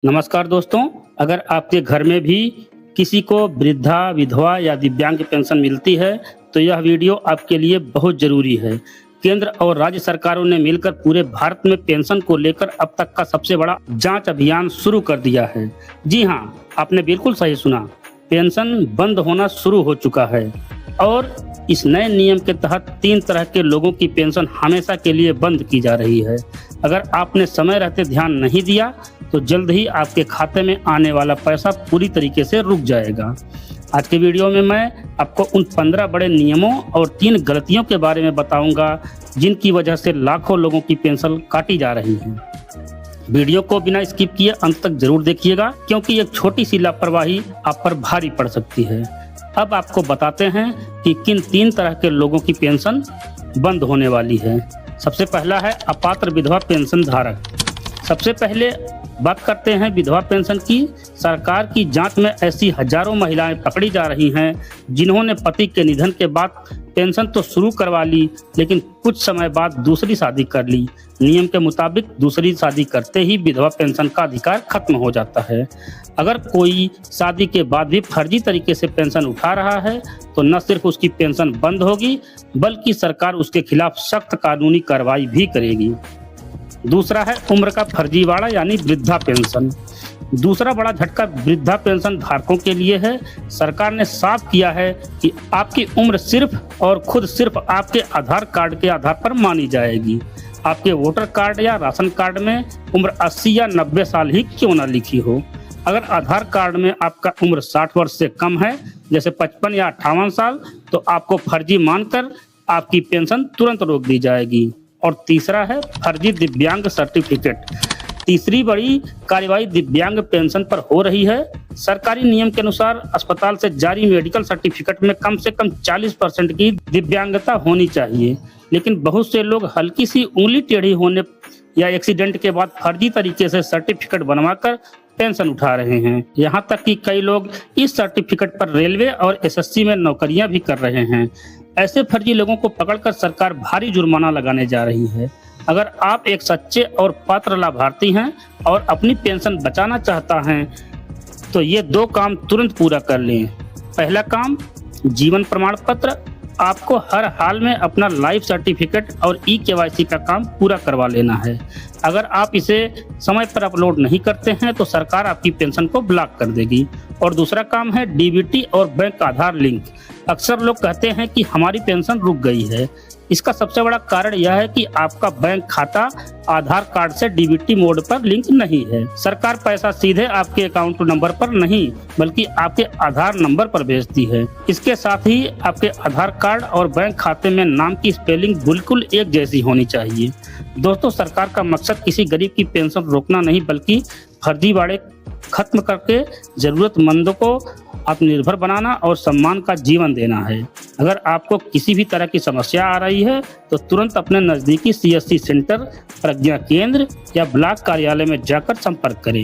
नमस्कार दोस्तों, अगर आपके घर में भी किसी को वृद्धा, विधवा या दिव्यांग पेंशन मिलती है, तो यह वीडियो आपके लिए बहुत ज़रूरी है। केंद्र और राज्य सरकारों ने मिलकर पूरे भारत में पेंशन को लेकर अब तक का सबसे बड़ा जांच अभियान शुरू कर दिया है। जी हाँ, आपने बिल्कुल सही सुना, पेंशन बंद होना शुरू हो चुका है और इस नए नियम के तहत 3 तरह के लोगों की पेंशन हमेशा के लिए बंद की जा रही है। अगर आपने समय रहते ध्यान नहीं दिया, तो जल्द ही आपके खाते में आने वाला पैसा पूरी तरीके से रुक जाएगा। आज के वीडियो में मैं आपको उन 15 बड़े नियमों और 3 गलतियों के बारे में बताऊंगा, जिनकी वजह से लाखों लोगों की पेंशन काटी जा रही है। वीडियो को बिना स्किप किए अंत तक जरूर देखिएगा, क्योंकि एक छोटी सी लापरवाही आप पर भारी पड़ सकती है। अब आपको बताते हैं कि किन 3 तरह के लोगों की पेंशन बंद होने वाली है। सबसे पहला है अपात्र विधवा पेंशन धारक। सबसे पहले बात करते हैं विधवा पेंशन की। सरकार की जांच में ऐसी हजारों महिलाएं पकड़ी जा रही हैं, जिन्होंने पति के निधन के बाद पेंशन तो शुरू करवा ली, लेकिन कुछ समय बाद दूसरी शादी कर ली। नियम के मुताबिक दूसरी शादी करते ही विधवा पेंशन का अधिकार खत्म हो जाता है। अगर कोई शादी के बाद भी फर्जी तरीके से पेंशन उठा रहा है, तो न सिर्फ उसकी पेंशन बंद होगी, बल्कि सरकार उसके खिलाफ सख्त कानूनी कार्रवाई भी करेगी। दूसरा है उम्र का फर्जीवाड़ा यानी वृद्धा पेंशन। दूसरा बड़ा झटका वृद्धा पेंशन धारकों के लिए है। सरकार ने साफ किया है कि आपकी उम्र सिर्फ और खुद सिर्फ आपके आधार कार्ड के आधार पर मानी जाएगी। आपके वोटर कार्ड या राशन कार्ड में उम्र 80 या 90 साल ही क्यों न लिखी हो। अगर आधार कार्ड में आपका उम्र 60 वर्ष से कम है, जैसे 55 या 58 साल, तो आपको फर्जी मानकर आपकी पेंशन तुरंत रोक दी जाएगी। और तीसरा है फर्जी दिव्यांग सर्टिफिकेट। तीसरी बड़ी कार्रवाई दिव्यांग पेंशन पर हो रही है। सरकारी नियम के अनुसार अस्पताल से जारी मेडिकल सर्टिफिकेट में कम से कम 40% की दिव्यांगता होनी चाहिए, लेकिन बहुत से लोग हल्की सी उंगली टेढ़ी होने या एक्सीडेंट के बाद फर्जी तरीके से सर्टिफिकेट बनवाकर पेंशन उठा रहे हैं। यहाँ तक कि कई लोग इस सर्टिफिकेट पर रेलवे और एसएससी में नौकरियां भी कर रहे हैं। ऐसे फर्जी लोगों को पकड़कर सरकार भारी जुर्माना लगाने जा रही है। अगर आप एक सच्चे और पात्र लाभार्थी हैं और अपनी पेंशन बचाना चाहता हैं, तो ये 2 काम तुरंत पूरा कर लें। पहला काम, जीवन प्रमाण पत्र। आपको हर हाल में अपना लाइफ सर्टिफिकेट और ई-केवाईसी का काम पूरा करवा लेना है। अगर आप इसे समय पर अपलोड नहीं करते हैं, तो सरकार आपकी पेंशन को ब्लॉक कर देगी। और दूसरा काम है डीबीटी और बैंक आधार लिंक। अक्सर लोग कहते हैं कि हमारी पेंशन रुक गई है। इसका सबसे बड़ा कारण यह है कि आपका बैंक खाता आधार कार्ड से डीबीटी मोड पर लिंक नहीं है। सरकार पैसा सीधे आपके अकाउंट नंबर पर नहीं, बल्कि आपके आधार नंबर पर भेजती है। इसके साथ ही आपके आधार कार्ड और बैंक खाते में नाम की स्पेलिंग बिल्कुल एक जैसी होनी चाहिए। दोस्तों, सरकार का मकसद किसी गरीब की पेंशन रोकना नहीं, बल्कि फर्जीवाड़े खत्म करके जरूरतमंदों को आत्मनिर्भर बनाना और सम्मान का जीवन देना है। अगर आपको किसी भी तरह की समस्या आ रही है, तो तुरंत अपने नजदीकी सीएससी सेंटर, प्रज्ञा केंद्र या ब्लॉक कार्यालय में जाकर संपर्क करें।